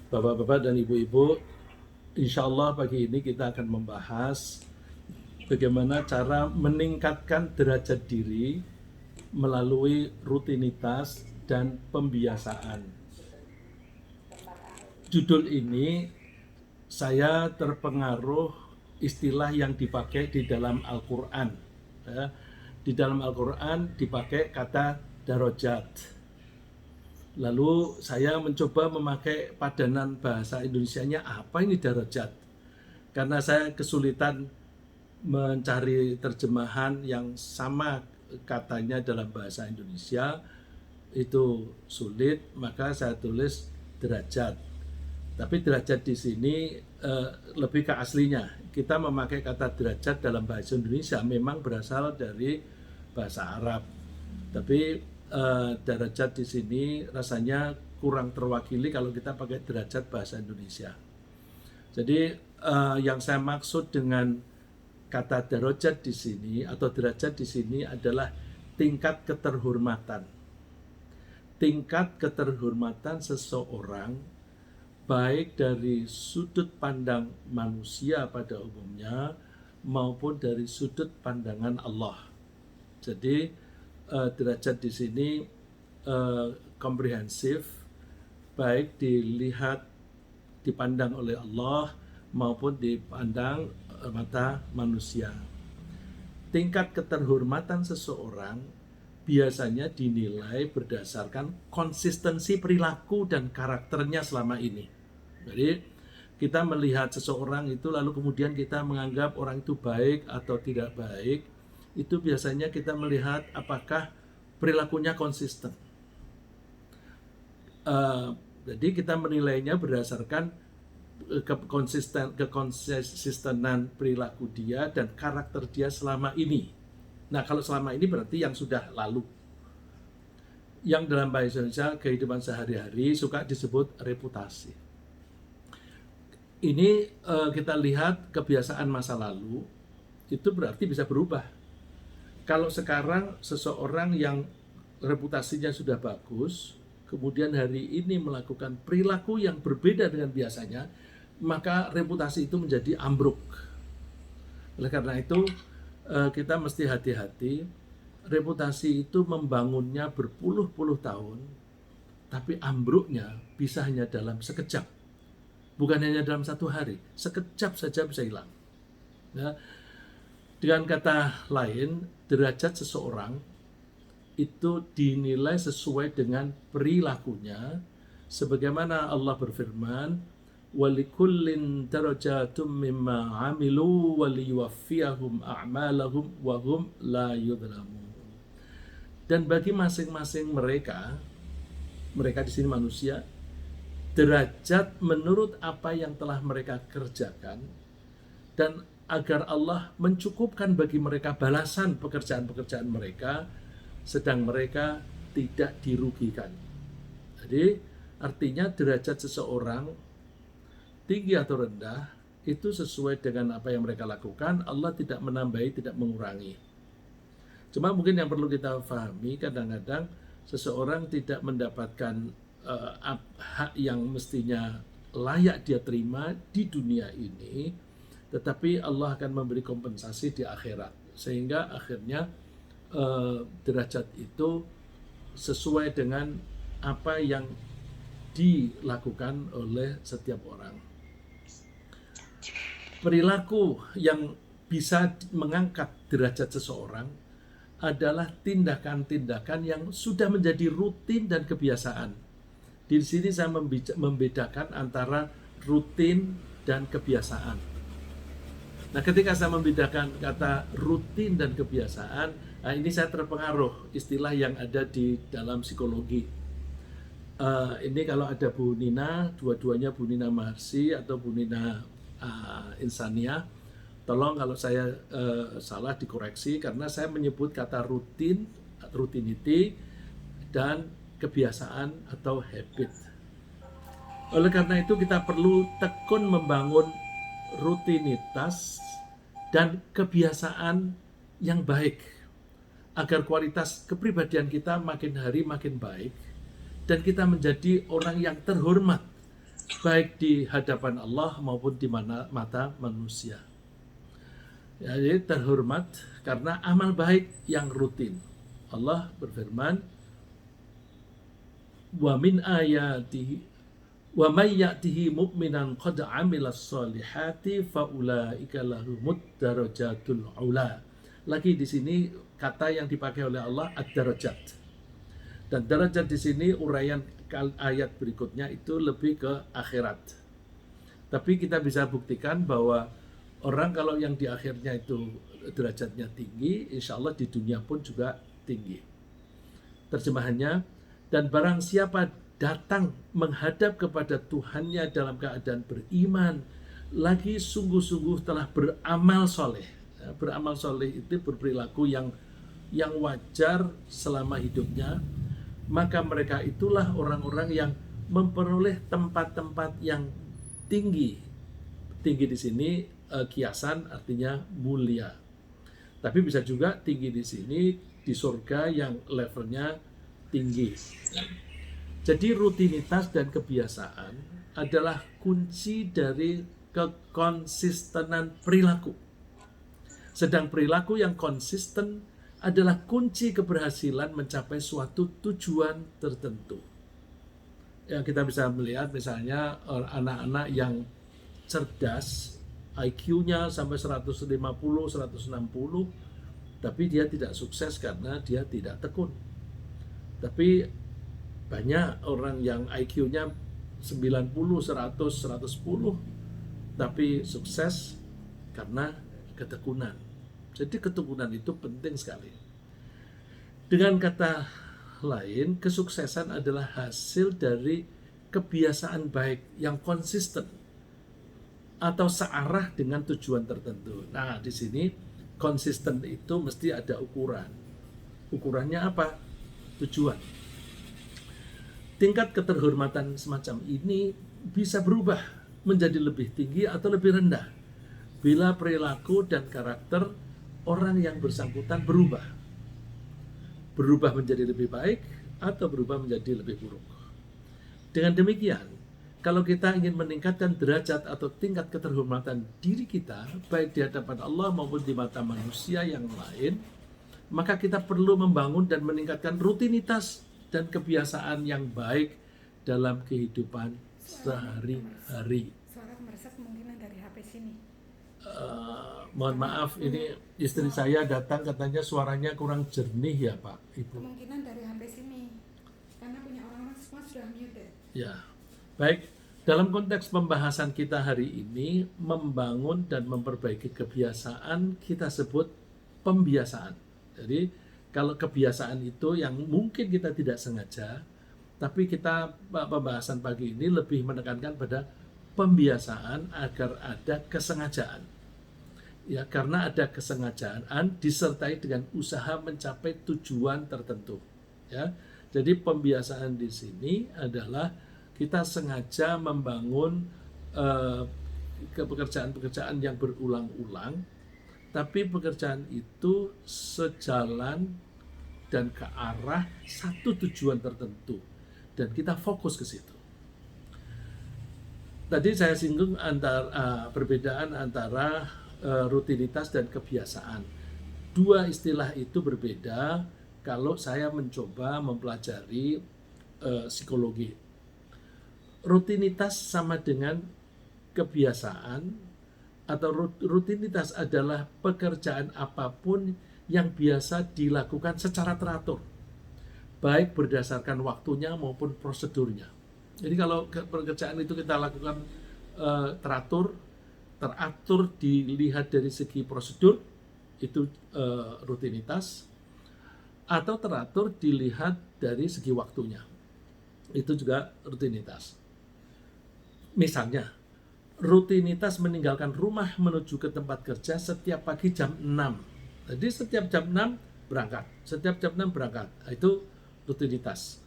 Bapak-bapak dan ibu-ibu, insya Allah pagi ini kita akan membahas bagaimana cara meningkatkan derajat diri melalui rutinitas dan pembiasaan. Judul ini saya terpengaruh istilah yang dipakai di dalam Al-Quran. Ya. Di dalam Al-Quran dipakai kata darajat. Lalu saya mencoba memakai padanan bahasa Indonesianya, apa ini darajat? Karena saya kesulitan mencari terjemahan yang sama katanya dalam bahasa Indonesia, itu sulit, maka saya tulis derajat. Tapi derajat di sini lebih ke aslinya. Kita memakai kata derajat dalam bahasa Indonesia memang berasal dari bahasa Arab. Tapi derajat di sini rasanya kurang terwakili kalau kita pakai derajat bahasa Indonesia. Jadi yang saya maksud dengan kata derajat di sini atau derajat di sini adalah tingkat keterhormatan. Tingkat keterhormatan seseorang baik dari sudut pandang manusia pada umumnya maupun dari sudut pandangan Allah. Jadi derajat di sini komprehensif, baik dipandang oleh Allah maupun dipandang mata manusia. Tingkat keterhormatan seseorang biasanya dinilai berdasarkan konsistensi perilaku dan karakternya selama ini. Jadi kita melihat seseorang itu lalu kemudian kita menganggap orang itu baik atau tidak baik, itu biasanya kita melihat apakah perilakunya konsisten. Jadi kita menilainya berdasarkan kekonsistenan perilaku dia dan karakter dia selama ini. Nah, kalau selama ini berarti yang sudah lalu. Yang dalam bahasa Indonesia kehidupan sehari-hari suka disebut reputasi. Ini kita lihat kebiasaan masa lalu itu berarti bisa berubah. Kalau sekarang seseorang yang reputasinya sudah bagus, kemudian hari ini melakukan perilaku yang berbeda dengan biasanya, maka reputasi itu menjadi ambruk. Oleh karena itu kita mesti hati-hati. Reputasi itu membangunnya berpuluh-puluh tahun, tapi ambruknya bisa hanya dalam sekejap. Bukan hanya dalam satu hari, sekejap saja bisa hilang. Ya. Dengan kata lain, derajat seseorang itu dinilai sesuai dengan perilakunya, sebagaimana Allah berfirman, walikullin darajatum mimma amilu waliyuwaffiyahum a'malahum wahum la yudhlamun. Dan bagi masing-masing mereka di sini manusia, derajat menurut apa yang telah mereka kerjakan, dan agar Allah mencukupkan bagi mereka balasan pekerjaan-pekerjaan mereka, sedang mereka tidak dirugikan. Jadi artinya derajat seseorang tinggi atau rendah itu sesuai dengan apa yang mereka lakukan. Allah tidak menambahi, tidak mengurangi. Cuma mungkin yang perlu kita pahami, kadang-kadang seseorang tidak mendapatkan hak yang mestinya layak dia terima di dunia ini, tetapi Allah akan memberi kompensasi di akhirat, sehingga akhirnya derajat itu sesuai dengan apa yang dilakukan oleh setiap orang. Perilaku yang bisa mengangkat derajat seseorang adalah tindakan-tindakan yang sudah menjadi rutin dan kebiasaan. Di sini saya membedakan antara rutin dan kebiasaan. Nah, ketika saya membedakan kata rutin dan kebiasaan, nah ini saya terpengaruh istilah yang ada di dalam psikologi. Ini kalau ada Bu Nina, dua-duanya Bu Nina Maharsi atau Bu Nina Insania, tolong kalau saya salah dikoreksi, karena saya menyebut kata rutin, rutinity, dan kebiasaan atau habit. Oleh karena itu kita perlu tekun membangun rutinitas dan kebiasaan yang baik agar kualitas kepribadian kita makin hari makin baik dan kita menjadi orang yang terhormat baik di hadapan Allah maupun di mata manusia. Ya, jadi terhormat karena amal baik yang rutin. Allah berfirman, wa min ayatihi wa may ya'tihi mu'minan qad 'amilas sholihati faulaika lahumud darajatul ula. Lagi di sini kata yang dipakai oleh Allah ad-darajat. Dan derajat di sini uraian ayat berikutnya itu lebih ke akhirat. Tapi kita bisa buktikan bahwa orang kalau yang di akhirnya itu derajatnya tinggi, insya Allah di dunia pun juga tinggi. Terjemahannya, dan barang siapa datang menghadap kepada Tuhannya dalam keadaan beriman, lagi sungguh-sungguh telah beramal soleh. Beramal soleh itu berperilaku yang wajar selama hidupnya, maka mereka itulah orang-orang yang memperoleh tempat-tempat yang tinggi. Tinggi di sini kiasan artinya mulia. Tapi bisa juga tinggi di sini di surga yang levelnya tinggi. Jadi rutinitas dan kebiasaan adalah kunci dari kekonsistenan perilaku. Sedang perilaku yang konsisten adalah kunci keberhasilan mencapai suatu tujuan tertentu. Yang kita bisa melihat misalnya anak-anak yang cerdas, IQ-nya sampai 150, 160, tapi dia tidak sukses karena dia tidak tekun. Tapi banyak orang yang IQ-nya 90, 100, 110, tapi sukses karena ketekunan. Jadi ketekunan itu penting sekali. Dengan kata lain, kesuksesan adalah hasil dari kebiasaan baik yang konsisten atau searah dengan tujuan tertentu. Nah, di sini konsisten itu mesti ada ukuran. Ukurannya apa? Tujuan. Tingkat keterhormatan semacam ini bisa berubah menjadi lebih tinggi atau lebih rendah bila perilaku dan karakter orang yang bersangkutan berubah menjadi lebih baik atau berubah menjadi lebih buruk. Dengan demikian, kalau kita ingin meningkatkan derajat atau tingkat keterhormatan diri kita, baik di hadapan Allah maupun di mata manusia yang lain, maka kita perlu membangun dan meningkatkan rutinitas dan kebiasaan yang baik dalam kehidupan sehari-hari. Suara meresap kemungkinan dari HP sini. Mohon maaf, ini istri saya datang katanya suaranya kurang jernih ya Pak, Ibu. Kemungkinan dari HP sini, karena punya orang-orang semua sudah muted. Ya, baik. Dalam konteks pembahasan kita hari ini, membangun dan memperbaiki kebiasaan kita sebut pembiasaan. Jadi, kalau kebiasaan itu yang mungkin kita tidak sengaja, tapi kita pembahasan pagi ini lebih menekankan pada pembiasaan agar ada kesengajaan. Ya, karena ada kesengajaan disertai dengan usaha mencapai tujuan tertentu. Ya, jadi pembiasaan di sini adalah kita sengaja membangun pekerjaan-pekerjaan yang berulang-ulang, tapi pekerjaan itu sejalan dan ke arah satu tujuan tertentu, dan kita fokus ke situ. Tadi saya singgung perbedaan antara rutinitas dan kebiasaan. Dua istilah itu berbeda kalau saya mencoba mempelajari psikologi. Rutinitas sama dengan kebiasaan, atau rutinitas adalah pekerjaan apapun yang biasa dilakukan secara teratur, baik berdasarkan waktunya maupun prosedurnya. Jadi kalau pekerjaan itu kita lakukan teratur dilihat dari segi prosedur, itu rutinitas, atau teratur dilihat dari segi waktunya, itu juga rutinitas. Misalnya, rutinitas meninggalkan rumah menuju ke tempat kerja setiap pagi jam 6. Jadi setiap jam 6 berangkat, itu rutinitas.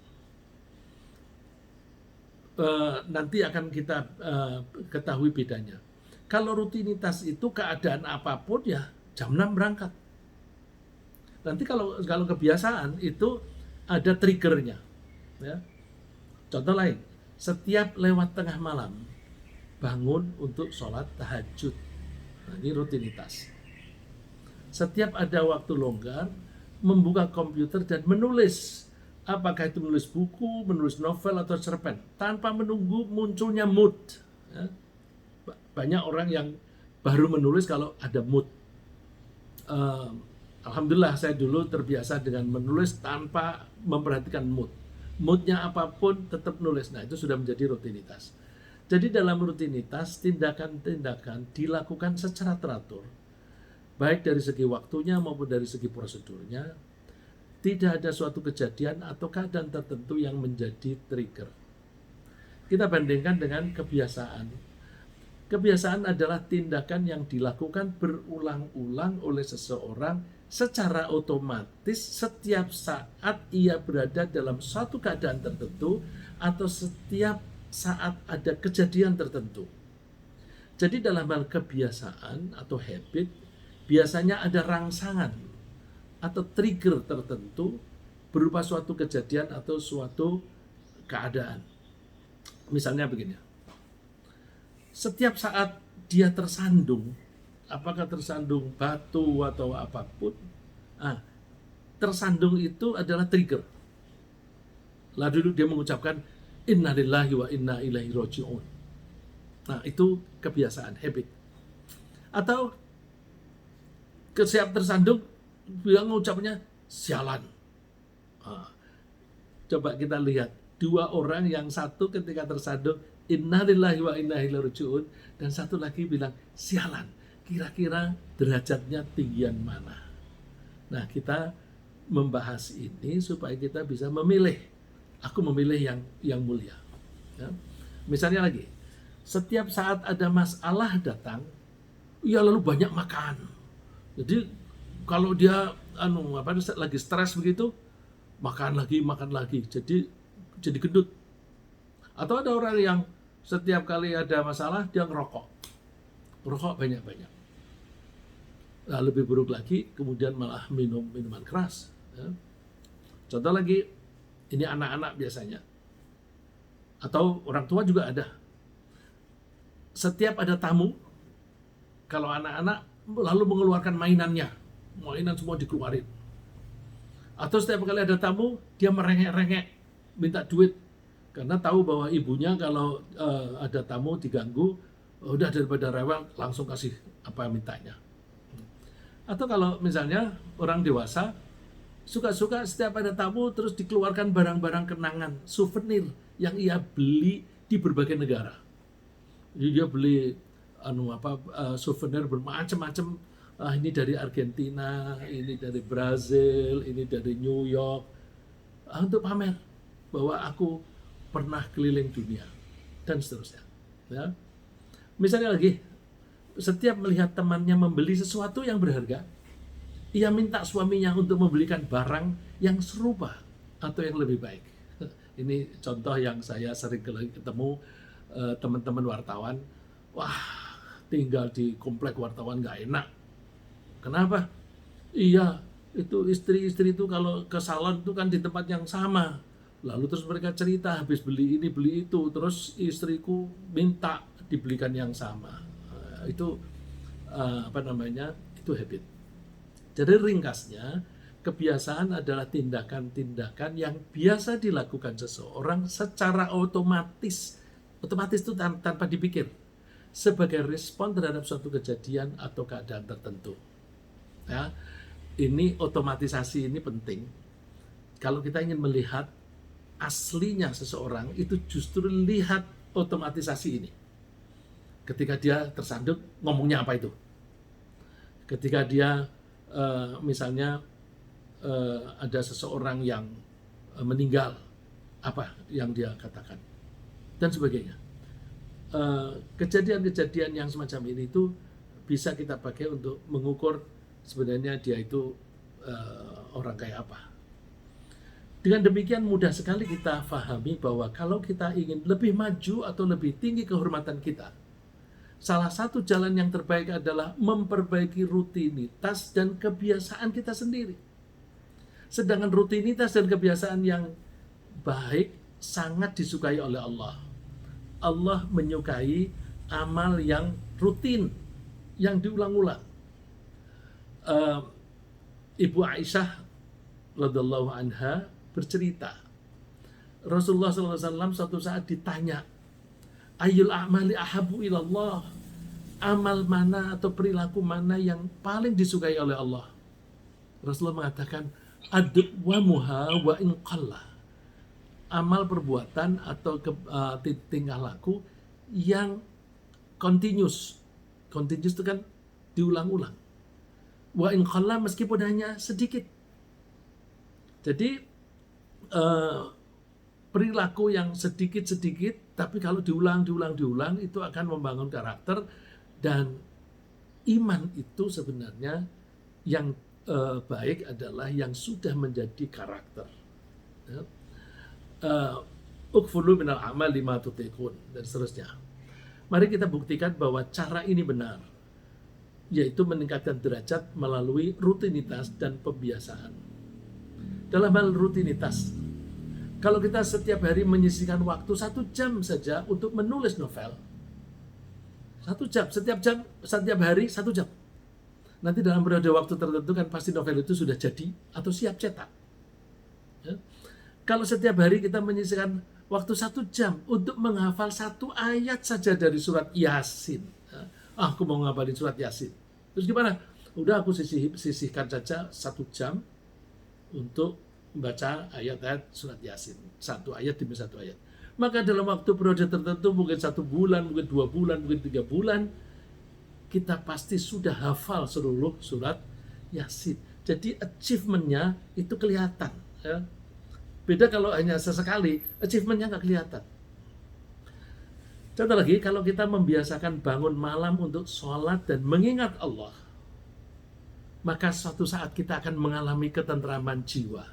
Nanti akan kita ketahui bedanya. Kalau rutinitas itu keadaan apapun ya jam 6 berangkat. Nanti kalau kebiasaan itu ada triggernya. Ya. Contoh lain, setiap lewat tengah malam bangun untuk sholat tahajud. Nah, ini rutinitas. Setiap ada waktu longgar, membuka komputer dan menulis. Apakah itu menulis buku, menulis novel atau cerpen, tanpa menunggu munculnya mood. Ya. Banyak orang yang baru menulis kalau ada mood. Alhamdulillah saya dulu terbiasa dengan menulis tanpa memperhatikan mood. Moodnya apapun tetap nulis. Nah, itu sudah menjadi rutinitas. Jadi dalam rutinitas, tindakan-tindakan dilakukan secara teratur, baik dari segi waktunya maupun dari segi prosedurnya. Tidak ada suatu kejadian atau keadaan tertentu yang menjadi trigger. Kita bandingkan dengan kebiasaan. Kebiasaan adalah tindakan yang dilakukan berulang-ulang oleh seseorang secara otomatis setiap saat ia berada dalam suatu keadaan tertentu atau setiap saat ada kejadian tertentu. Jadi dalam hal kebiasaan atau habit, biasanya ada rangsangan atau trigger tertentu berupa suatu kejadian atau suatu keadaan. Misalnya begini, setiap saat dia tersandung, apakah tersandung batu atau apapun, tersandung itu adalah trigger. Lalu dia mengucapkan innalillahi wa inna ilaihi raji'un. Nah, itu kebiasaan, habit. Atau setiap tersandung bilang mengucapnya sialan. Coba kita lihat dua orang, yang satu ketika tersandung innalillahi wa inna ilaihi raji'un, dan satu lagi bilang sialan. Kira-kira derajatnya tinggian mana? Nah, kita membahas ini supaya kita bisa memilih. Aku memilih yang mulia. Ya. Misalnya lagi, setiap saat ada masalah datang, ya lalu banyak makan. Jadi kalau dia lagi stres begitu, makan lagi, jadi gendut. Atau ada orang yang setiap kali ada masalah dia ngerokok banyak-banyak. Nah, lebih buruk lagi, kemudian malah minum minuman keras. Ya. Contoh lagi, ini anak-anak biasanya, atau orang tua juga ada. Setiap ada tamu, kalau anak-anak lalu mengeluarkan mainan semua dikeluarin. Atau setiap kali ada tamu, dia merengek-rengek, minta duit. Karena tahu bahwa ibunya kalau ada tamu diganggu, udah daripada rewel, langsung kasih apa yang mintanya. Atau kalau misalnya orang dewasa, suka-suka setiap ada tamu, terus dikeluarkan barang-barang kenangan, souvenir yang ia beli di berbagai negara. Jadi dia beli souvenir bermacam-macam. Ini dari Argentina, ini dari Brazil, ini dari New York, untuk pamer bahwa aku pernah keliling dunia, dan seterusnya. Ya. Misalnya lagi, setiap melihat temannya membeli sesuatu yang berharga, ia minta suaminya untuk membelikan barang yang serupa atau yang lebih baik. Ini contoh yang saya sering ketemu teman-teman wartawan. Wah, tinggal di komplek wartawan nggak enak. Kenapa? Iya, itu istri-istri itu kalau ke salon itu kan di tempat yang sama. Lalu terus mereka cerita habis beli ini beli itu, terus istriku minta dibelikan yang sama. Itu itu habit. Jadi ringkasnya, kebiasaan adalah tindakan-tindakan yang biasa dilakukan seseorang secara otomatis. Otomatis itu tanpa dipikir, sebagai respon terhadap suatu kejadian atau keadaan tertentu. Ya, ini otomatisasi ini penting. Kalau kita ingin melihat aslinya seseorang, itu justru lihat otomatisasi ini. Ketika dia tersandung, ngomongnya apa itu? Ketika dia misalnya ada seseorang yang meninggal, apa yang dia katakan, dan sebagainya. Kejadian-kejadian yang semacam ini itu bisa kita pakai untuk mengukur sebenarnya dia itu orang kayak apa. Dengan demikian mudah sekali kita pahami bahwa kalau kita ingin lebih maju atau lebih tinggi kehormatan kita, salah satu jalan yang terbaik adalah memperbaiki rutinitas dan kebiasaan kita sendiri. Sedangkan rutinitas dan kebiasaan yang baik sangat disukai oleh Allah. Allah menyukai amal yang rutin, yang diulang-ulang. Ibu Aisyah radhiyallahu anha bercerita, Rasulullah SAW suatu saat ditanya, Ayyul a'mali ahabu ilallah, amal mana atau perilaku mana yang paling disukai oleh Allah? Rasulullah mengatakan, adwamuha wa in qalla, amal perbuatan atau tingkah laku yang continuous itu kan diulang-ulang. Wa in qalla, meskipun hanya sedikit. Jadi perilaku yang sedikit-sedikit, tapi kalau diulang itu akan membangun karakter. Dan iman itu sebenarnya yang baik adalah yang sudah menjadi karakter. Ukfulu minal amal lima tutiqun, dan seterusnya. Mari kita buktikan bahwa cara ini benar, yaitu meningkatkan derajat melalui rutinitas dan pembiasaan. Dalam hal rutinitas, kalau kita setiap hari menyisihkan waktu 1 jam saja untuk menulis novel, 1 jam, setiap hari 1 jam. Nanti dalam periode waktu tertentu kan pasti novel itu sudah jadi atau siap cetak. Ya. Kalau setiap hari kita menyisihkan waktu 1 jam untuk menghafal 1 ayat saja dari surat Yasin. Ya. Aku mau ngapalin surat Yasin. Terus gimana? Udah aku sisihkan saja 1 jam untuk membaca ayat-ayat surat Yasin. 1 ayat demi 1 ayat. Maka dalam waktu periode tertentu, mungkin 1 bulan, mungkin 2 bulan, mungkin 3 bulan, kita pasti sudah hafal seluruh surat Yasin. Jadi achievementnya itu kelihatan. Ya. Beda kalau hanya sesekali, achievementnya nggak kelihatan. Contoh lagi, kalau kita membiasakan bangun malam untuk sholat dan mengingat Allah, maka suatu saat kita akan mengalami ketentraman jiwa.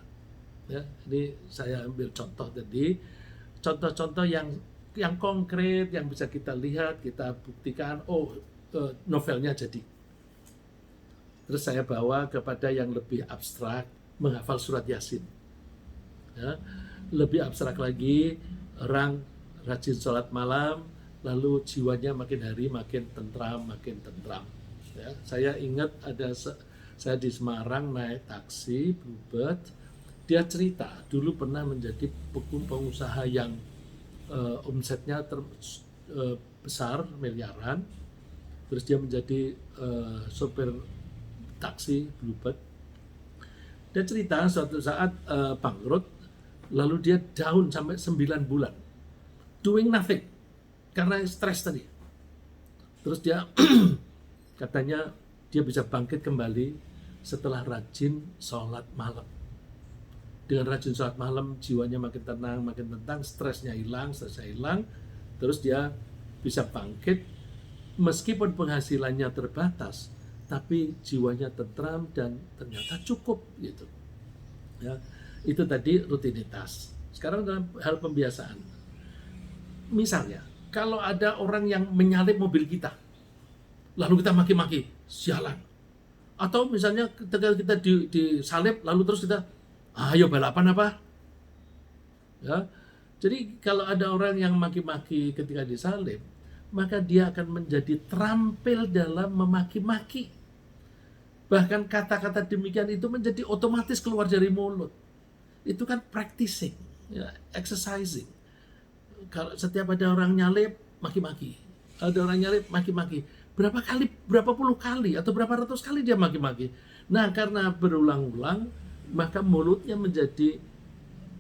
Ya, ini saya ambil contoh tadi, contoh-contoh yang konkret, yang bisa kita lihat, kita buktikan, novelnya jadi. Terus saya bawa kepada yang lebih abstrak, menghafal surat Yasin. Ya, lebih abstrak lagi, orang rajin sholat malam, lalu jiwanya makin hari makin tentram. Ya, saya ingat saya di Semarang naik taksi, Bluebird. Dia cerita dulu pernah menjadi pengusaha yang omsetnya besar, miliaran. Terus dia menjadi sopir taksi Bluebird. Dia cerita suatu saat bangkrut, lalu dia down sampai 9 bulan, doing nothing karena stres tadi. Terus dia katanya dia bisa bangkit kembali setelah rajin sholat malam. Dengan rajin sholat malam, jiwanya makin tenang, stresnya hilang, terus dia bisa bangkit, meskipun penghasilannya terbatas, tapi jiwanya tentram dan ternyata cukup gitu. Ya, itu tadi rutinitas. Sekarang dalam hal pembiasaan, misalnya kalau ada orang yang menyalip mobil kita, lalu kita maki-maki, sialan. Atau misalnya ketika kita disalip, lalu terus kita, ayo balapan apa? Ya, jadi kalau ada orang yang maki-maki ketika disalib, maka dia akan menjadi terampil dalam memaki-maki. Bahkan kata-kata demikian itu menjadi otomatis keluar dari mulut. Itu kan practicing, ya, exercising. Kalau setiap ada orang nyalip, maki-maki. Ada orang nyalip, maki-maki. Berapa puluh kali atau berapa ratus kali dia maki-maki. Nah, karena berulang-ulang, maka mulutnya menjadi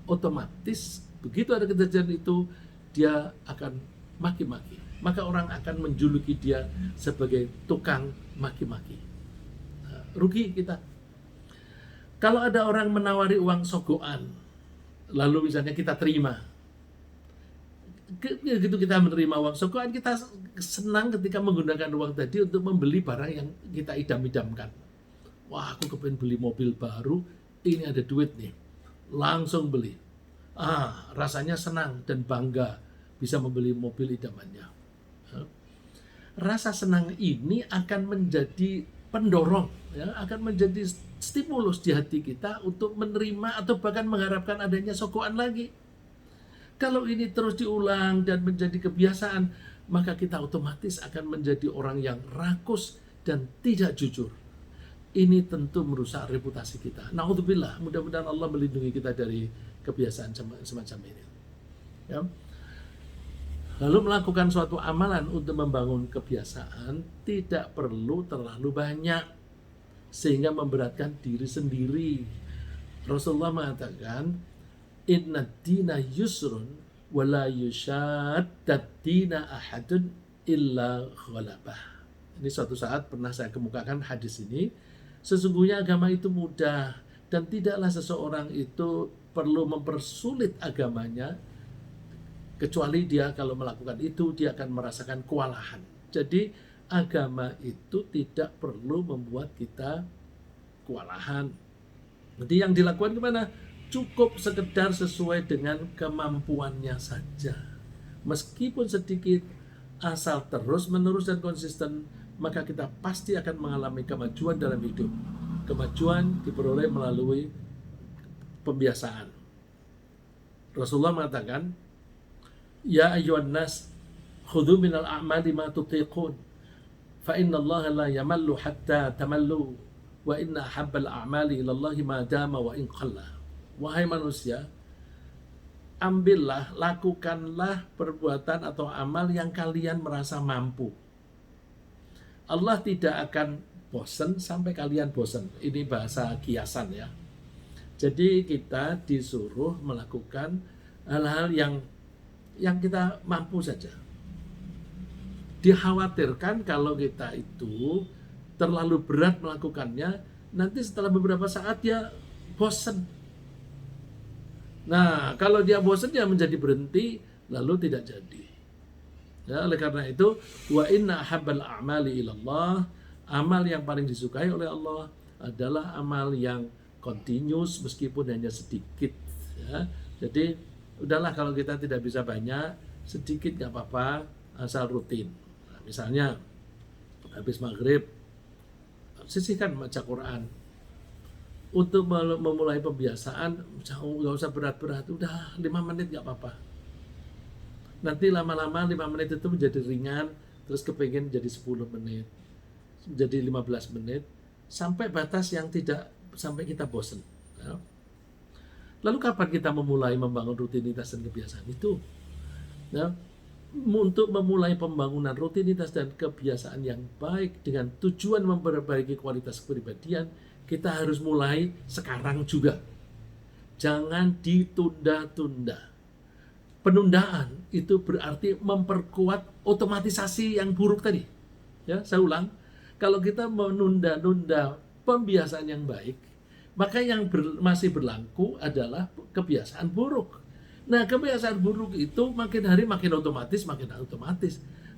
otomatis, begitu ada kejadian itu, dia akan maki-maki. Maka orang akan menjuluki dia sebagai tukang maki-maki. Nah, rugi kita. Kalau ada orang menawari uang sogokan, lalu misalnya kita terima, begitu kita menerima uang sogokan, kita senang ketika menggunakan uang tadi untuk membeli barang yang kita idam-idamkan. Wah, aku kepengen beli mobil baru, ini ada duit nih, langsung beli. Rasanya senang dan bangga bisa membeli mobil idamannya. Rasa senang ini akan menjadi pendorong, ya, akan menjadi stimulus di hati kita untuk menerima atau bahkan mengharapkan adanya sogokan lagi. Kalau ini terus diulang dan menjadi kebiasaan, maka kita otomatis akan menjadi orang yang rakus dan tidak jujur. Ini tentu merusak reputasi kita. Naudzubillah, mudah-mudahan Allah melindungi kita dari kebiasaan semacam ini. Ya. Lalu melakukan suatu amalan untuk membangun kebiasaan tidak perlu terlalu banyak sehingga memberatkan diri sendiri. Rasulullah mengatakan, "Inna dina yusrun wa la yushaddad dina ahadun illa ghalabah." Ini suatu saat pernah saya kemukakan hadis ini. Sesungguhnya agama itu mudah dan tidaklah seseorang itu perlu mempersulit agamanya, kecuali dia kalau melakukan itu dia akan merasakan kewalahan. Jadi agama itu tidak perlu membuat kita kewalahan. Jadi yang dilakukan gimana? Cukup sekedar sesuai dengan kemampuannya saja. Meskipun sedikit, asal terus menerus dan konsisten, maka kita pasti akan mengalami kemajuan dalam hidup. Kemajuan diperoleh melalui pembiasaan. Rasulullah mengatakan, "Ya ayyuhan nas, khudhu minal a'mali ma tutiqun, fa inna Allah la yamallu hatta tamallu, wa inna ahabbal a'mali ilallahi ma dama wa in qalla." Wahai manusia, ambillah, lakukanlah perbuatan atau amal yang kalian merasa mampu. Allah tidak akan bosan sampai kalian bosan. Ini bahasa kiasan ya. Jadi kita disuruh melakukan hal-hal yang kita mampu saja. Dikhawatirkan kalau kita itu terlalu berat melakukannya, nanti setelah beberapa saat dia bosan. Nah, kalau dia bosan dia menjadi berhenti, lalu tidak jadi. Ya, oleh karena itu, wa inna ahabbal a'mali ilallah, amal yang paling disukai oleh Allah adalah amal yang continuous meskipun hanya sedikit. Ya. Jadi, udahlah kalau kita tidak bisa banyak, sedikit nggak apa-apa, asal rutin. Nah, misalnya, habis maghrib, sisihkan baca Quran. Untuk memulai pembiasaan, nggak usah berat-berat, udah 5 menit nggak apa-apa. Nanti lama-lama 5 menit itu menjadi ringan, terus kepengen jadi 10 menit, jadi 15 menit, sampai batas yang tidak sampai kita bosan. Ya. Lalu kapan kita memulai membangun rutinitas dan kebiasaan itu? Ya. Untuk memulai pembangunan rutinitas dan kebiasaan yang baik dengan tujuan memperbaiki kualitas kepribadian, kita harus mulai sekarang juga. Jangan ditunda-tunda. Penundaan itu berarti memperkuat otomatisasi yang buruk tadi. Ya, saya ulang. Kalau kita menunda-nunda pembiasaan yang baik, maka yang masih berlaku adalah kebiasaan buruk. Nah, kebiasaan buruk itu makin hari makin otomatis.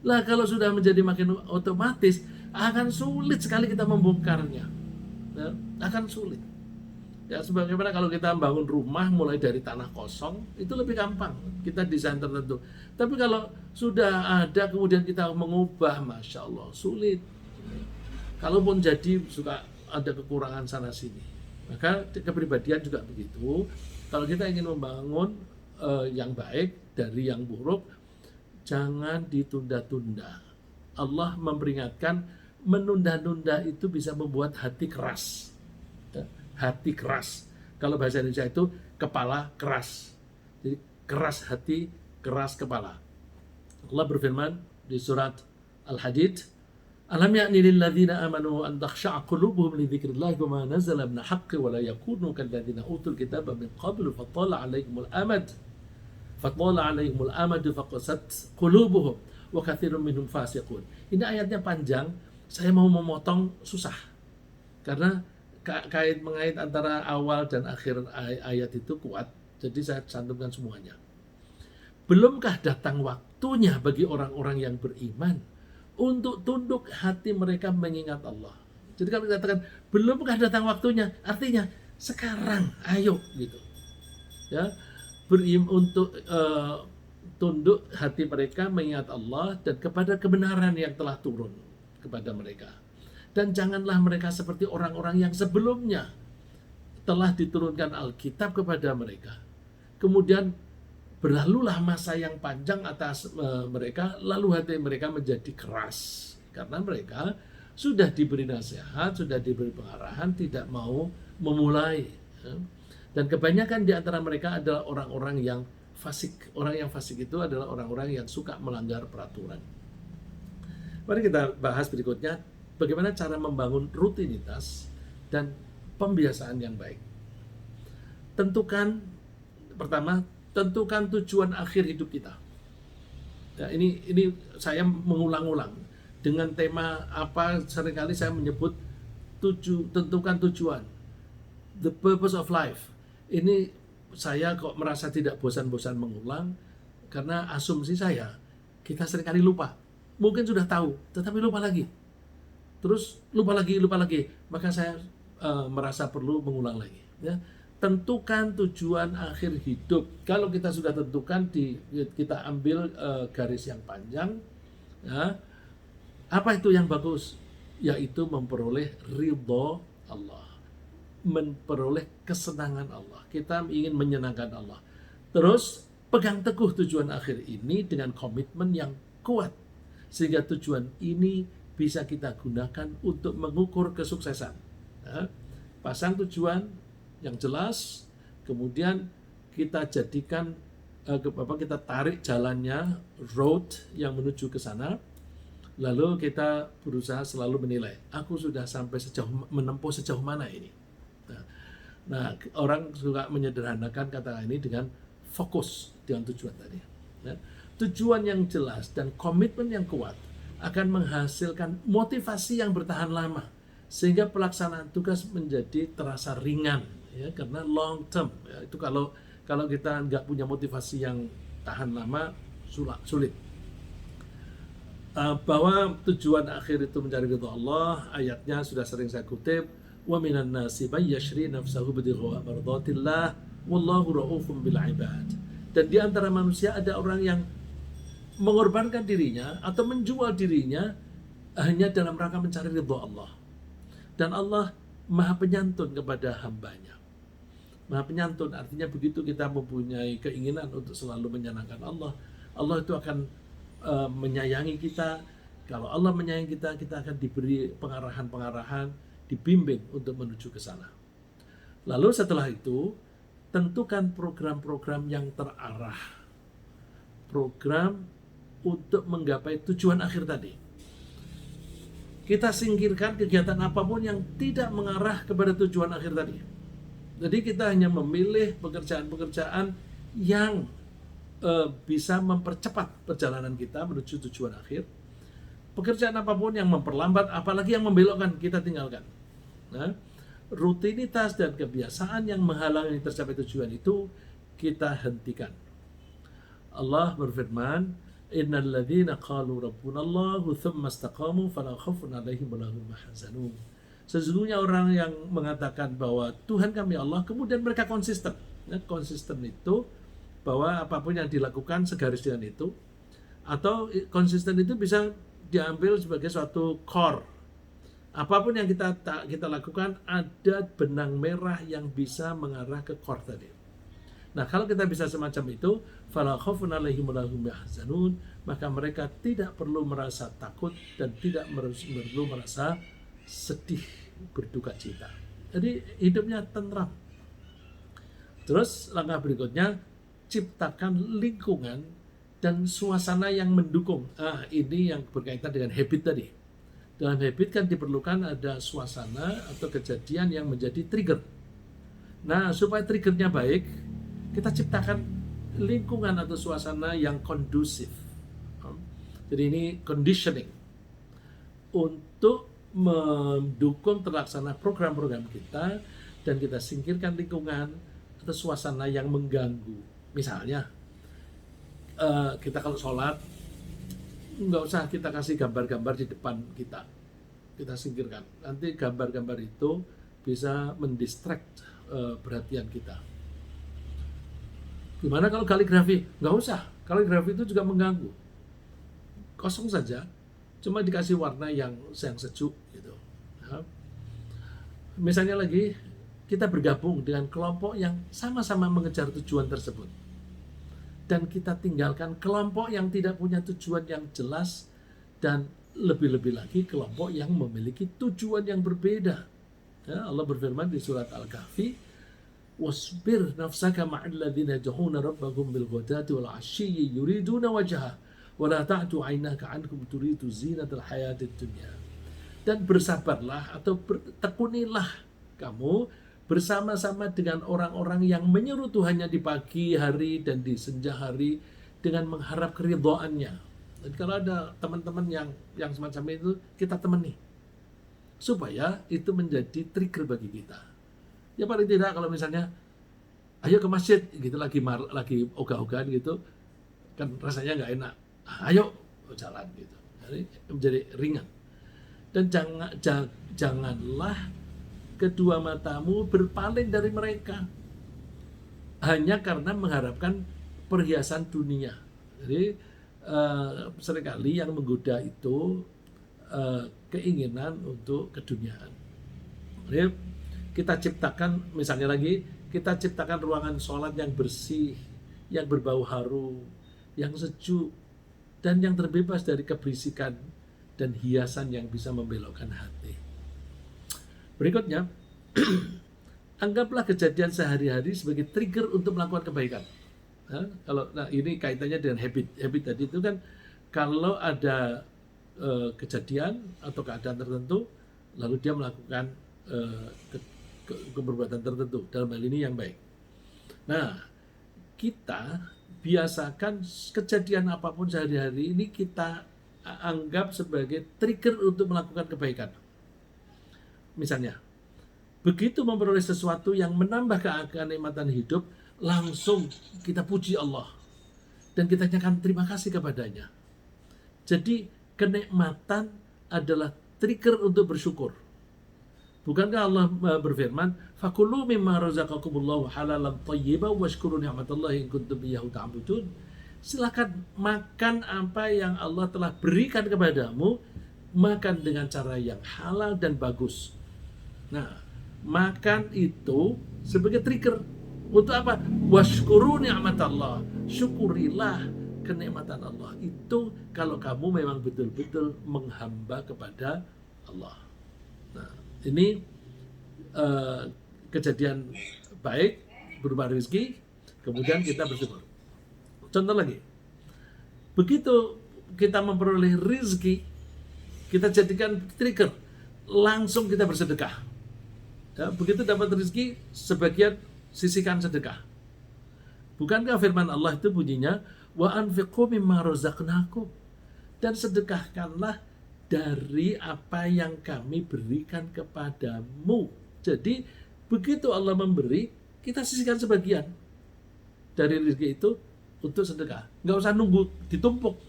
Lah, kalau sudah menjadi makin otomatis, akan sulit sekali kita membongkarnya. Ya, akan sulit. Ya, sebagaimana kalau kita bangun rumah mulai dari tanah kosong, itu lebih gampang. Kita desain tertentu. Tapi kalau sudah ada kemudian kita mengubah, Masya Allah, sulit. Kalaupun jadi suka ada kekurangan sana sini. Maka kepribadian juga begitu. Kalau kita ingin membangun yang baik dari yang buruk, jangan ditunda-tunda. Allah memperingatkan, menunda-nunda itu bisa membuat hati keras. Hati keras. Kalau bahasa Indonesia itu kepala keras. Jadi keras hati, keras kepala. Allah berfirman di surat Al-Hadid, "Alam ya'ni lil ladzina amanu an takhsha'a qulubuhum li dzikrillahi wa ma nazala min haqqi wa la yakunu kal ladzina utul kitaba min qablu fatala 'alaihimul amad faqasat qulubuhum wa katsirun minhum fasiqun." Ini ayatnya panjang. Saya mau memotong susah karena mengait antara awal dan akhir ayat itu kuat, jadi saya cantumkan semuanya. Belumkah datang waktunya bagi orang-orang yang beriman untuk tunduk hati mereka mengingat Allah? Jadi kalau dikatakan belumkah datang waktunya, artinya sekarang, ayo gitu. Ya, untuk tunduk hati mereka mengingat Allah dan kepada kebenaran yang telah turun kepada mereka. Dan janganlah mereka seperti orang-orang yang sebelumnya telah diturunkan Alkitab kepada mereka. Kemudian Berlalulah masa yang panjang atas mereka, lalu hati mereka menjadi keras karena mereka sudah diberi nasihat, sudah diberi pengarahan, tidak mau memulai. Ya. Dan kebanyakan di antara mereka adalah orang-orang yang fasik. Orang yang fasik itu adalah orang-orang yang suka melanggar peraturan. Mari kita bahas berikutnya bagaimana cara membangun rutinitas dan pembiasaan yang baik. Pertama, tentukan tujuan akhir hidup kita. Ya, ini saya mengulang-ulang dengan tema apa, seringkali saya menyebut tentukan tujuan, the purpose of life. Ini saya kok merasa tidak bosan-bosan mengulang karena asumsi saya kita seringkali lupa. Mungkin sudah tahu, tetapi lupa lagi. Terus lupa lagi. Maka saya merasa perlu mengulang lagi. Ya. Tentukan tujuan akhir hidup. Kalau kita sudah tentukan, kita ambil garis yang panjang. Ya. Apa itu yang bagus? Yaitu memperoleh ridho Allah, memperoleh kesenangan Allah. Kita ingin menyenangkan Allah. Terus pegang teguh tujuan akhir ini dengan komitmen yang kuat, sehingga tujuan ini bisa kita gunakan untuk mengukur kesuksesan. Ya. Pasang tujuan yang jelas, kemudian kita jadikan kita tarik jalannya, road yang menuju ke sana, lalu kita berusaha selalu menilai, aku sudah sampai menempuh sejauh mana ini. Nah, orang suka menyederhanakan kata ini dengan fokus dengan tujuan tadi. Nah, tujuan yang jelas dan komitmen yang kuat akan menghasilkan motivasi yang bertahan lama, sehingga pelaksanaan tugas menjadi terasa ringan. Ya, karena long term, ya, itu kalau kita nggak punya motivasi yang tahan lama, sulit. Bahwa tujuan akhir itu mencari ridho Allah, ayatnya sudah sering saya kutip, wa minan nasi may yashri nafsahu bitigha'a mardatillah wallahu ra'ufun bil ibad. Dan di antara manusia ada orang yang mengorbankan dirinya atau menjual dirinya hanya dalam rangka mencari ridho Allah. Dan Allah Maha Penyantun kepada hambanya. Maha Penyantun artinya begitu kita mempunyai keinginan untuk selalu menyenangkan Allah, Allah itu akan menyayangi kita. Kalau Allah menyayangi kita, kita akan diberi pengarahan-pengarahan, dibimbing untuk menuju ke sana. Lalu setelah itu, tentukan program-program yang terarah. Program untuk menggapai tujuan akhir tadi. Kita singkirkan kegiatan apapun yang tidak mengarah kepada tujuan akhir tadi. Jadi kita hanya memilih pekerjaan-pekerjaan yang bisa mempercepat perjalanan kita menuju tujuan akhir. Pekerjaan apapun yang memperlambat, apalagi yang membelokkan, kita tinggalkan. Nah, rutinitas dan kebiasaan yang menghalangi tercapai tujuan itu kita hentikan. Allah berfirman, innal ladzina qalu rabbunallahu tsumma istaqamu fala khaufun 'alaihim wa lahum yahzanun. Sesungguhnya orang yang mengatakan bahwa Tuhan kami Allah, kemudian mereka konsisten. Ya, konsisten itu bahwa apapun yang dilakukan segaris dengan itu, atau konsisten itu bisa diambil sebagai suatu core. Apapun yang kita lakukan, ada benang merah yang bisa mengarah ke core tadi. Nah, kalau kita bisa semacam itu, fala khaufun 'alaihim wa lahum yahzanun, maka mereka tidak perlu merasa takut dan tidak perlu merasa sedih, berduka cita. Jadi hidupnya tentram. Terus langkah berikutnya, ciptakan lingkungan dan suasana yang mendukung. Ini yang berkaitan dengan habit tadi. Dalam habit kan diperlukan ada suasana atau kejadian yang menjadi trigger. Nah, supaya triggernya baik, kita ciptakan lingkungan atau suasana yang kondusif. Jadi ini conditioning untuk mendukung terlaksana program-program kita, dan kita singkirkan lingkungan atau suasana yang mengganggu. Misalnya kita kalau sholat, nggak usah kita kasih gambar-gambar di depan kita singkirkan. Nanti gambar-gambar itu bisa mendistract perhatian kita. Gimana kalau kaligrafi? Nggak usah, kaligrafi itu juga mengganggu. Kosong saja, cuma dikasih warna yang sejuk gitu. Ya. Misalnya lagi, kita bergabung dengan kelompok yang sama-sama mengejar tujuan tersebut. dan kita tinggalkan kelompok yang tidak punya tujuan yang jelas, dan lebih-lebih lagi kelompok yang memiliki tujuan yang berbeda. Ya, Allah berfirman di surat Al-Kahfi, wasbir nafsaka ma'al ladzina yad'una rabbahum bil ghadati wal 'ashiyyi yuriduna wajha wa la ta'tu 'ainaka 'anhum turidu zinatal hayatid dunya. Dan bersabarlah atau tekunilah kamu bersama-sama dengan orang-orang yang menyeru Tuhannya di pagi hari dan di senja hari dengan mengharap keridhaannya. Dan kalau ada teman-teman yang semacam itu, kita temani supaya itu menjadi trigger bagi kita. Ya paling tidak kalau misalnya ayo ke masjid gitu, lagi ogah-ogahan gitu kan rasanya nggak enak, ayo jalan gitu. Jadi menjadi ringan. Dan janganlah kedua matamu berpaling dari mereka hanya karena mengharapkan perhiasan dunia. Jadi seringkali yang menggoda itu keinginan untuk keduniaan. Jadi kita ciptakan, misalnya lagi, kita ciptakan ruangan sholat yang bersih, yang berbau harum, yang sejuk, dan yang terbebas dari keberisikan dan hiasan yang bisa membelokkan hati. Berikutnya, anggaplah kejadian sehari-hari sebagai trigger untuk melakukan kebaikan. Nah, ini kaitannya dengan habit. Habit tadi itu kan kalau ada kejadian atau keadaan tertentu, lalu dia melakukan perbuatan tertentu, dalam hal ini yang baik. Nah, kita biasakan kejadian apapun sehari-hari ini kita anggap sebagai trigger untuk melakukan kebaikan. Misalnya, begitu memperoleh sesuatu yang menambah kenikmatan hidup, langsung kita puji Allah dan kita nyatakan terima kasih kepadanya. Jadi kenikmatan adalah trigger untuk bersyukur. Bukankah Allah berfirman, "Fakulu mimma razaqakumullahu halalan thayyiban washkuru ni'matallahi in kuntum iyyahu ta'budun." Silakan makan apa yang Allah telah berikan kepadamu, makan dengan cara yang halal dan bagus. Nah, makan itu sebagai trigger untuk apa? Washkuru ni'matallah. Syukurilah kenikmatan Allah. Itu kalau kamu memang betul-betul menghamba kepada Allah. Nah, ini kejadian baik berupa rezeki, kemudian kita bersyukur. Contoh lagi, begitu kita memperoleh rezeki, kita jadikan trigger, langsung kita bersedekah. Ya, begitu dapat rezeki, sebagian sisihkan sedekah. Bukankah firman Allah itu bunyinya, wa anfiqu mimma razaqnakum, dan sedekahkanlah dari apa yang kami berikan kepadamu. Jadi begitu Allah memberi, kita sisihkan sebagian dari rezeki itu untuk sedekah. Nggak usah nunggu ditumpuk.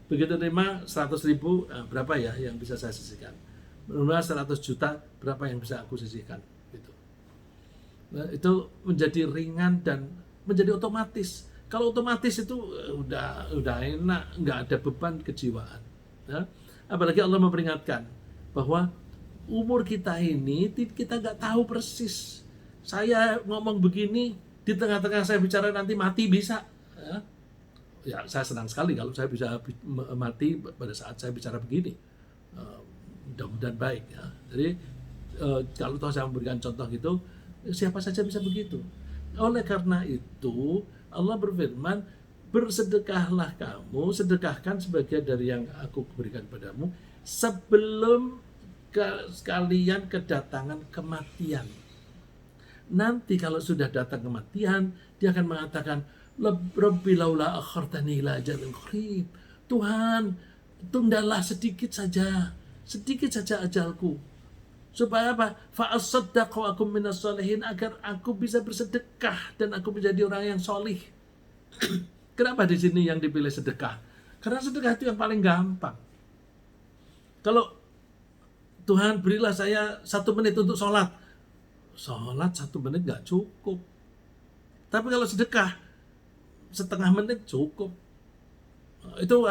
Begitu terima 100.000, berapa ya yang bisa saya sisihkan? Menurut 100 juta, berapa yang bisa aku sisihkan? Gitu. Nah, itu menjadi ringan dan menjadi otomatis. Kalau otomatis itu udah enak, nggak ada beban kejiwaan. Ya? Apalagi Allah memperingatkan bahwa umur kita ini kita nggak tahu persis. Saya ngomong begini, di tengah-tengah saya bicara nanti mati bisa. Ya, saya senang sekali kalau saya bisa mati pada saat saya bicara begini. Mudah-mudahan baik ya. Jadi kalau toh saya memberikan contoh gitu, siapa saja bisa begitu. Oleh karena itu Allah berfirman, bersedekahlah kamu, sedekahkan sebagian dari yang aku berikan padamu sebelum sekalian kedatangan kematian. Nanti kalau sudah datang kematian, dia akan mengatakan, Rabbi laula akhartani ila ajalin qarib. Tuhan, tundalah sedikit saja ajalku. Supaya apa? Fa'asaddaq wa akum minas sholihin, agar aku bisa bersedekah dan aku menjadi orang yang solih. Kenapa di sini yang dipilih sedekah? Karena sedekah itu yang paling gampang. Kalau Tuhan berilah saya 1 menit untuk sholat 1 menit nggak cukup. Tapi kalau sedekah setengah menit cukup. Itu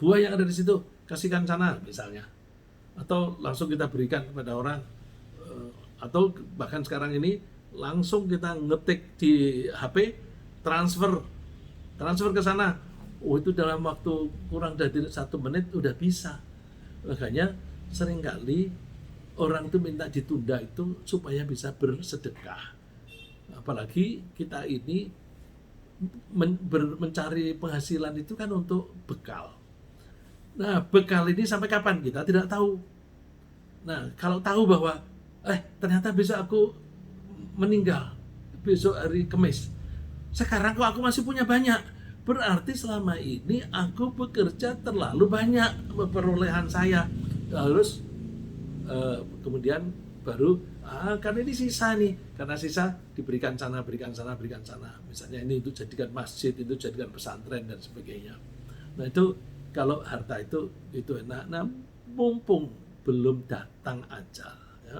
buah yang ada di situ kasihkan sana misalnya, atau langsung kita berikan kepada orang, atau bahkan sekarang ini langsung kita ngetik di HP, transfer ke sana. Itu dalam waktu kurang dari 1 menit udah bisa. Makanya seringkali orang itu minta ditunda itu supaya bisa bersedekah. Apalagi kita ini mencari penghasilan itu kan untuk bekal. Nah, bekal ini sampai kapan kita tidak tahu. Nah, kalau tahu bahwa ternyata besok aku meninggal, besok hari Kamis, sekarang kok aku masih punya banyak, berarti selama ini aku bekerja terlalu banyak perolehan saya. Harus kemudian baru karena ini sisa nih, karena sisa diberikan sana, berikan sana. Misalnya ini itu jadikan masjid, itu jadikan pesantren dan sebagainya. Nah itu kalau harta itu enak. Nah mumpung belum datang ajal. Ya.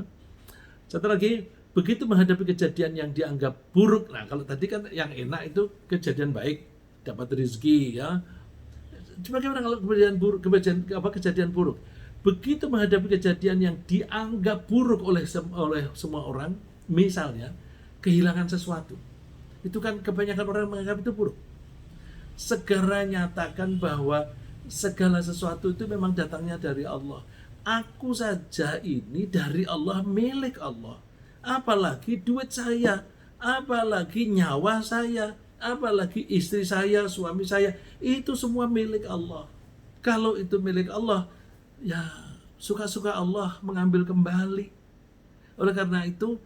Satu lagi, begitu menghadapi kejadian yang dianggap buruk. Nah kalau tadi kan yang enak itu kejadian baik, dapat rezeki ya. Bagaimana kalau kejadian buruk? Begitu menghadapi kejadian yang dianggap buruk oleh semua orang, misalnya kehilangan sesuatu, itu kan kebanyakan orang menganggap itu buruk. Segera nyatakan bahwa segala sesuatu itu memang datangnya dari Allah. Aku saja ini dari Allah, milik Allah. Apalagi duit saya, apalagi nyawa saya, apalagi istri saya, suami saya, itu semua milik Allah. Kalau itu milik Allah, ya suka-suka Allah mengambil kembali. Oleh karena itu,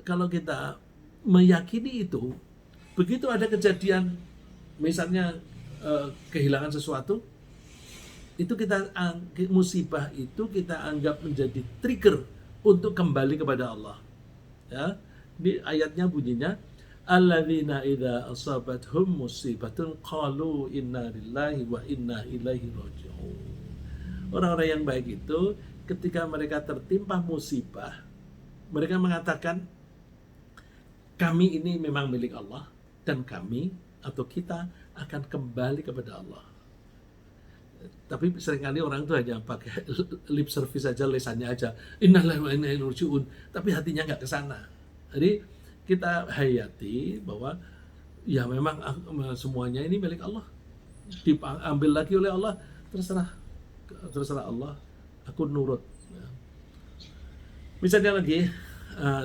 kalau kita meyakini itu, begitu ada kejadian, misalnya kehilangan sesuatu, itu kita musibah itu kita anggap menjadi trigger untuk kembali kepada Allah. Ya, di ayatnya bunyinya, alladzina idza asabathum musibatun qalu inna lillahi wa inna ilaihi raji'un. Orang-orang yang baik itu ketika mereka tertimpa musibah, mereka mengatakan kami ini memang milik Allah dan kami atau kita akan kembali kepada Allah. Tapi seringkali orang itu hanya pakai lip service saja, lesannya aja, innalillahi wa inna ilaihi raji'un, tapi hatinya nggak ke sana. Jadi kita hayati bahwa ya memang semuanya ini milik Allah, diambil lagi oleh Allah, terserah Allah, aku nurut. Misalnya lagi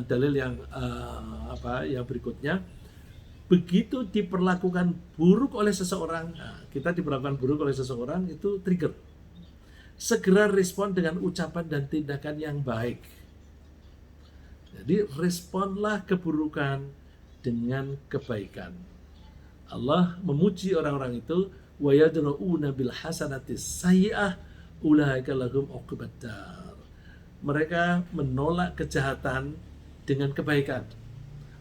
dalil yang yang berikutnya, begitu diperlakukan buruk oleh seseorang, kita diperlakukan buruk oleh seseorang itu trigger. Segera respon dengan ucapan dan tindakan yang baik. Jadi responlah keburukan dengan kebaikan. Allah memuji orang-orang itu, wa yadra'una bil hasanatis sayyi'ah ulaika lahum uqbaddar. Mereka menolak kejahatan dengan kebaikan.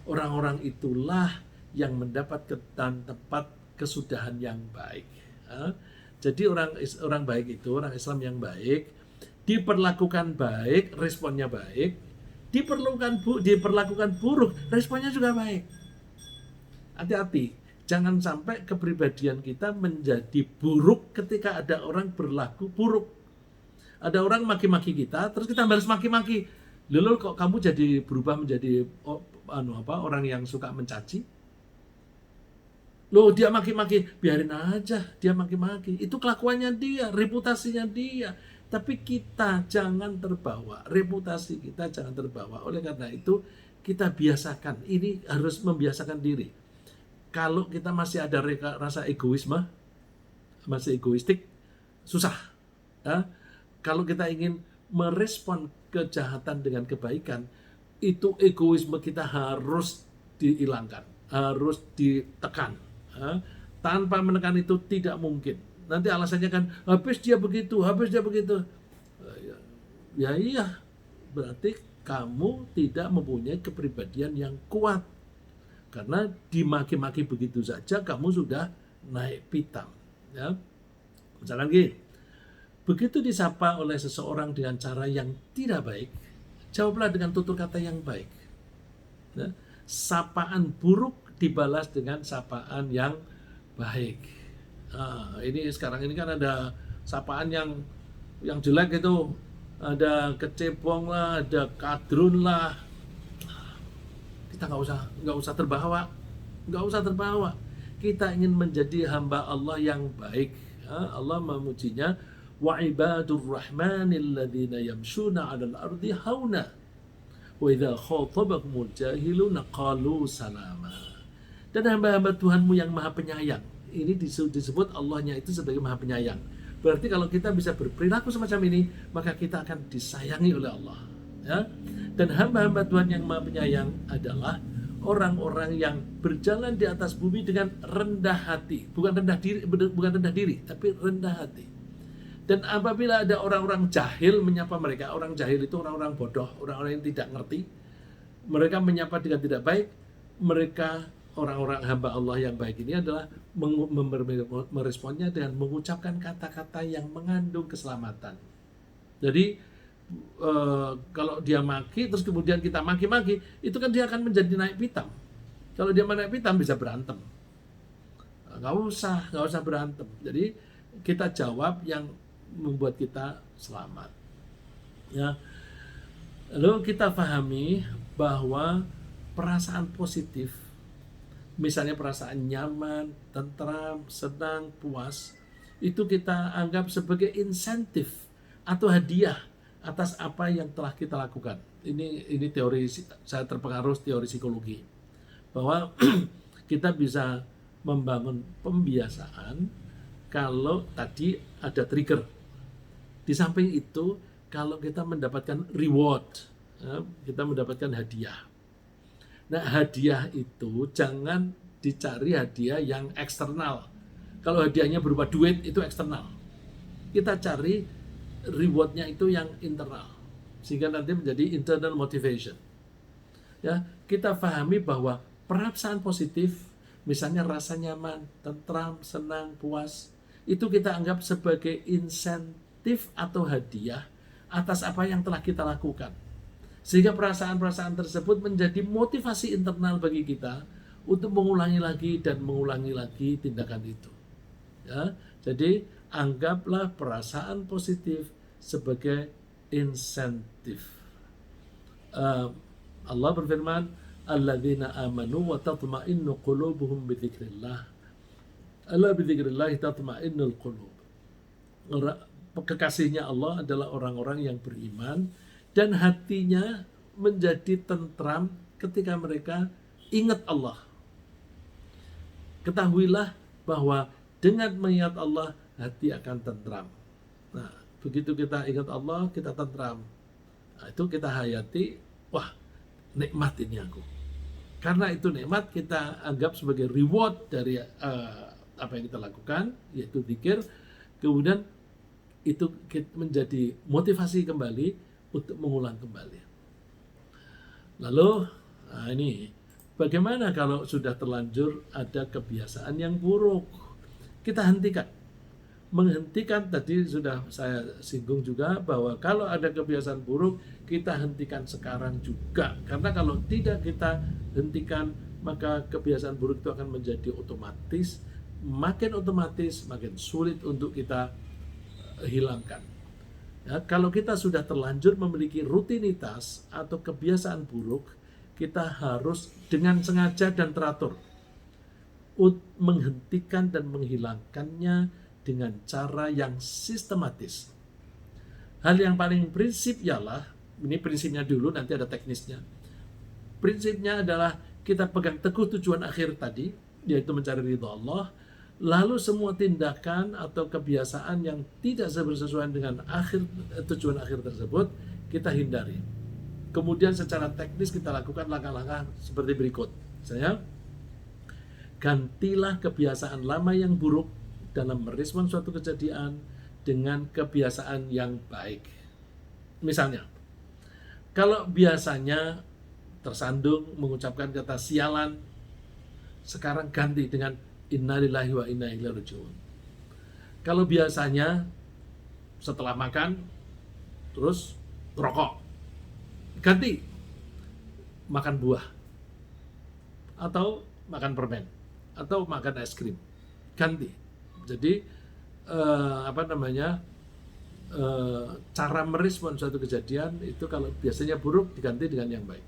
Orang-orang itulah yang mendapat tempat kesudahan yang baik. Jadi orang baik itu, orang Islam yang baik, diperlakukan baik, responnya baik, diperlakukan buruk, responnya juga baik. Hati-hati, jangan sampai kepribadian kita menjadi buruk ketika ada orang berlaku buruk. Ada orang maki-maki kita, terus kita balas maki-maki. Lalu kok kamu jadi berubah menjadi orang yang suka mencaci? Loh, dia maki-maki, biarin aja dia maki-maki. Itu kelakuannya dia, reputasinya dia. Tapi kita jangan terbawa, reputasi kita jangan terbawa. Oleh karena itu, kita biasakan, ini harus membiasakan diri. Kalau kita masih ada rasa egoisme, masih egoistik, susah. Ya? Kalau kita ingin merespon kejahatan dengan kebaikan, itu egoisme kita harus dihilangkan, harus ditekan. Tanpa menekan itu tidak mungkin. Nanti alasannya kan habis dia begitu. Ya iya, berarti kamu tidak mempunyai kepribadian yang kuat. Karena dimaki-maki begitu saja kamu sudah naik pitam. Ya. Misalkan gini, begitu disapa oleh seseorang dengan cara yang tidak baik, jawablah dengan tutur kata yang baik. Ya. Sapaan buruk dibalas dengan sapaan yang baik. Ini sekarang ini kan ada sapaan yang jelek itu, ada kecebong lah, ada kadrun lah. kita nggak usah terbawa. Kita ingin menjadi hamba Allah yang baik. Allah memujinya, wa ibadur rahmanil ladzina yamshuna 'alal ardi hauna wa idza khatabahumul jahiluna qalu salama. Dan hamba-hamba Tuhanmu yang maha penyayang. Ini disebut Allahnya itu sebagai maha penyayang. Berarti kalau kita bisa berperilaku semacam ini, maka kita akan disayangi oleh Allah. Ya? Dan hamba-hamba Tuhan yang maha penyayang adalah orang-orang yang berjalan di atas bumi dengan rendah hati. Bukan rendah diri, tapi rendah hati. Dan apabila ada orang-orang jahil menyapa mereka, orang jahil itu orang-orang bodoh, orang-orang yang tidak ngerti, mereka menyapa dengan tidak baik, mereka orang-orang hamba Allah yang baik ini adalah meresponnya dengan mengucapkan kata-kata yang mengandung keselamatan. Jadi kalau dia maki terus kemudian kita maki-maki, itu kan dia akan menjadi naik pitam. Kalau dia naik pitam bisa berantem. Nggak usah berantem. Jadi kita jawab yang membuat kita selamat. Ya. Lalu kita pahami bahwa perasaan positif, misalnya perasaan nyaman, tentram, senang, puas, itu kita anggap sebagai insentif atau hadiah atas apa yang telah kita lakukan. Ini teori, saya terpengaruh teori psikologi, bahwa kita bisa membangun pembiasaan kalau tadi ada trigger. Di samping itu, kalau kita mendapatkan reward, kita mendapatkan hadiah. Nah, hadiah itu jangan dicari hadiah yang eksternal. Kalau hadiahnya berupa duit, itu eksternal. Kita cari rewardnya itu yang internal, sehingga nanti menjadi internal motivation. Ya, kita pahami bahwa perasaan positif, misalnya rasa nyaman, tentram, senang, puas, itu kita anggap sebagai insentif atau hadiah atas apa yang telah kita lakukan. Sehingga perasaan-perasaan tersebut menjadi motivasi internal bagi kita untuk mengulangi lagi dan mengulangi lagi tindakan itu. Ya, jadi anggaplah perasaan positif sebagai insentif. Allah berfirman, alladzina amanu wa tatma'innu qulubuhum bidzikrillah. Ala bidzikrillah tatma'innul qulub. Kekasihnya Allah adalah orang-orang yang beriman dan hatinya menjadi tentram ketika mereka ingat Allah. Ketahuilah bahwa dengan mengingat Allah, hati akan tentram. Nah, begitu kita ingat Allah, kita tentram. Nah, itu kita hayati, wah, nikmat ini aku. Karena itu nikmat, kita anggap sebagai reward dari apa yang kita lakukan, yaitu zikir. Kemudian itu menjadi motivasi kembali untuk mengulang kembali. Lalu, nah ini, bagaimana kalau sudah terlanjur ada kebiasaan yang buruk? Kita hentikan. Menghentikan tadi sudah saya singgung juga bahwa kalau ada kebiasaan buruk, kita hentikan sekarang juga. Karena kalau tidak kita hentikan, maka kebiasaan buruk itu akan menjadi otomatis, makin sulit untuk kita hilangkan. Ya, kalau kita sudah terlanjur memiliki rutinitas atau kebiasaan buruk, kita harus dengan sengaja dan teratur menghentikan dan menghilangkannya dengan cara yang sistematis. Hal yang paling prinsip ialah, ini prinsipnya dulu, nanti ada teknisnya. Prinsipnya adalah kita pegang teguh tujuan akhir tadi, yaitu mencari ridha Allah. Lalu semua tindakan atau kebiasaan yang tidak bersesuaian dengan tujuan akhir tersebut, kita hindari. Kemudian secara teknis kita lakukan langkah-langkah seperti berikut. Gantilah kebiasaan lama yang buruk dalam merespon suatu kejadian dengan kebiasaan yang baik. Misalnya, kalau biasanya tersandung mengucapkan kata sialan, sekarang ganti dengan innalillahi wa inna ilaihi raji'un. Kalau biasanya setelah makan terus rokok, ganti makan buah atau makan permen atau makan es krim, ganti. Jadi cara merespon suatu kejadian itu kalau biasanya buruk diganti dengan yang baik.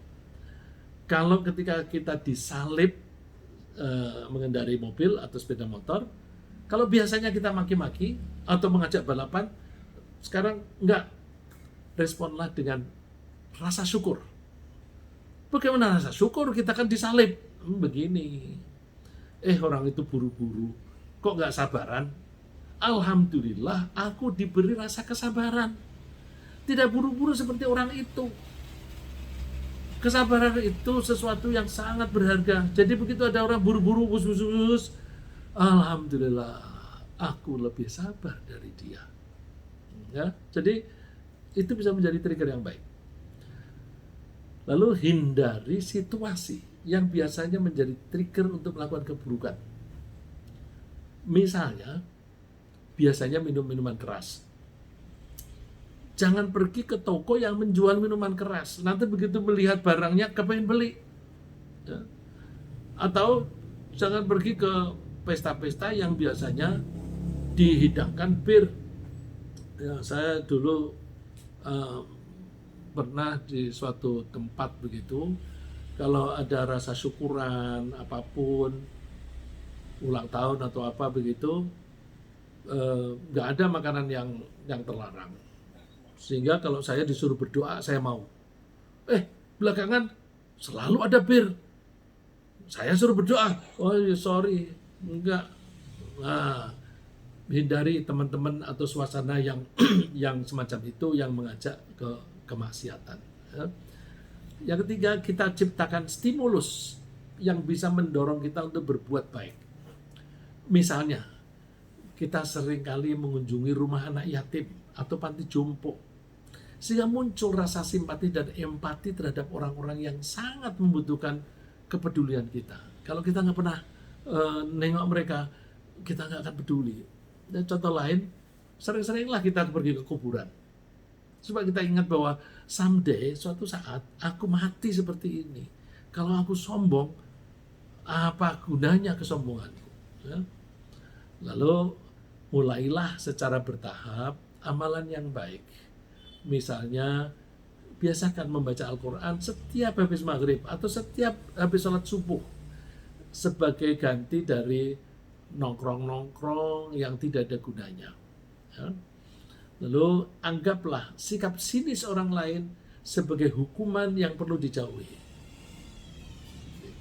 Kalau ketika kita disalib mengendarai mobil atau sepeda motor, kalau biasanya kita maki-maki atau mengajak balapan, sekarang enggak, responlah dengan rasa syukur. Bagaimana rasa syukur? Kita kan disalib. Begini, orang itu buru-buru, kok nggak sabaran? Alhamdulillah, aku diberi rasa kesabaran. Tidak buru-buru seperti orang itu. Kesabaran itu sesuatu yang sangat berharga. Jadi begitu ada orang buru-buru, bus, alhamdulillah, aku lebih sabar dari dia. Ya, jadi itu bisa menjadi trigger yang baik. Lalu hindari situasi yang biasanya menjadi trigger untuk melakukan keburukan. Misalnya, biasanya minum minuman keras. Jangan pergi ke toko yang menjual minuman keras. Nanti begitu melihat barangnya, kepengen beli. Ya. Atau jangan pergi ke pesta-pesta yang biasanya dihidangkan bir. Ya, saya dulu pernah di suatu tempat begitu, kalau ada rasa syukuran apapun, ulang tahun atau apa begitu, nggak ada makanan yang terlarang. Sehingga kalau saya disuruh berdoa, saya mau. Belakangan selalu ada bir. Saya suruh berdoa, oh sorry, enggak. Nah, hindari teman-teman atau suasana yang yang semacam itu yang mengajak ke kemaksiatan. Ya. Yang ketiga, kita ciptakan stimulus yang bisa mendorong kita untuk berbuat baik. Misalnya, kita seringkali mengunjungi rumah anak yatim atau panti jompo, sehingga muncul rasa simpati dan empati terhadap orang-orang yang sangat membutuhkan kepedulian kita. Kalau kita nggak pernah nengok mereka, kita nggak akan peduli. Dan contoh lain, sering-seringlah kita pergi ke kuburan, supaya kita ingat bahwa someday, suatu saat, aku mati seperti ini. Kalau aku sombong, apa gunanya kesombonganku? Ya? Lalu, mulailah secara bertahap amalan yang baik. Misalnya, biasakan membaca Al-Quran setiap habis maghrib atau setiap habis sholat subuh, sebagai ganti dari nongkrong-nongkrong yang tidak ada gunanya. Ya. Lalu anggaplah sikap sinis orang lain sebagai hukuman yang perlu dijauhi.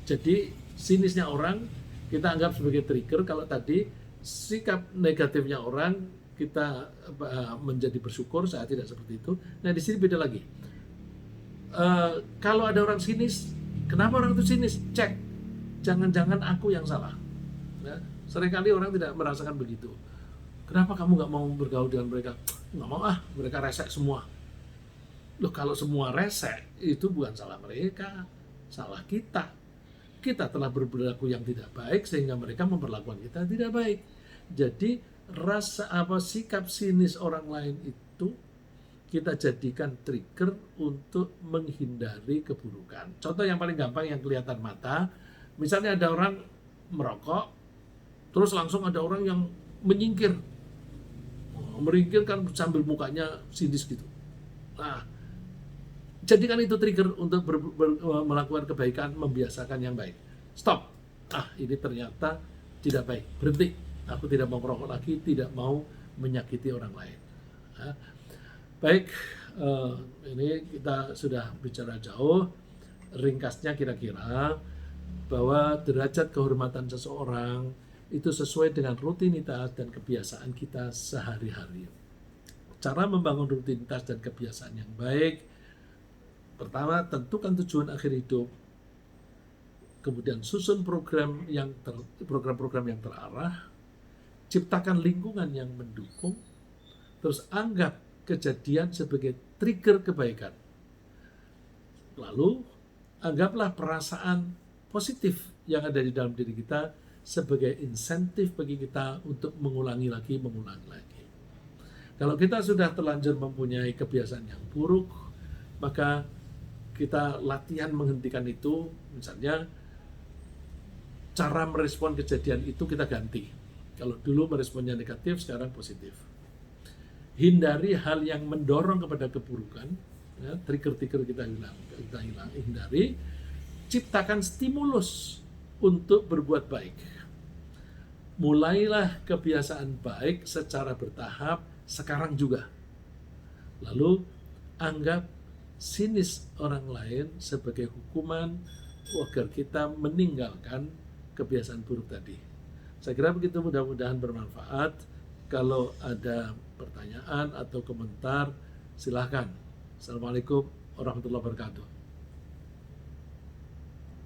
Jadi sinisnya orang kita anggap sebagai trigger. Kalau tadi sikap negatifnya orang kita menjadi bersyukur saat tidak seperti itu. Nah di sini beda lagi. Kalau ada orang sinis, kenapa orang itu sinis? Cek, jangan-jangan aku yang salah. Ya, seringkali orang tidak merasakan begitu. Kenapa kamu nggak mau bergaul dengan mereka? Nggak mau mereka resek semua. Loh, kalau semua resek, itu bukan salah mereka, salah kita. Kita telah berperilaku yang tidak baik sehingga mereka memperlakukan kita tidak baik. Jadi sikap sinis orang lain itu kita jadikan trigger untuk menghindari keburukan. Contoh yang paling gampang yang kelihatan mata, misalnya ada orang merokok, terus langsung ada orang yang menyingkir, meringkirkan sambil mukanya sinis gitu. Nah, jadikan itu trigger untuk melakukan kebaikan, membiasakan yang baik. Stop. Ini ternyata tidak baik. Berhenti. Aku tidak mau merokok lagi, tidak mau menyakiti orang lain. Baik, ini kita sudah bicara jauh. Ringkasnya kira-kira bahwa derajat kehormatan seseorang itu sesuai dengan rutinitas dan kebiasaan kita sehari-hari. Cara membangun rutinitas dan kebiasaan yang baik, pertama, tentukan tujuan akhir hidup. Kemudian susun program-program yang terarah. Ciptakan lingkungan yang mendukung, terus anggap kejadian sebagai trigger kebaikan. Lalu, anggaplah perasaan positif yang ada di dalam diri kita sebagai insentif bagi kita untuk mengulangi lagi. Kalau kita sudah terlanjur mempunyai kebiasaan yang buruk, maka kita latihan menghentikan itu. Misalnya, cara merespon kejadian itu kita ganti. Kalau dulu meresponnya negatif, sekarang positif. Hindari hal yang mendorong kepada keburukan, ya, trigger kita hindari. ciptakan stimulus untuk berbuat baik. Mulailah kebiasaan baik secara bertahap sekarang juga. Lalu anggap sinis orang lain sebagai hukuman agar kita meninggalkan kebiasaan buruk tadi. Saya kira begitu, mudah-mudahan bermanfaat. Kalau ada pertanyaan atau komentar, silahkan. Assalamualaikum warahmatullahi wabarakatuh.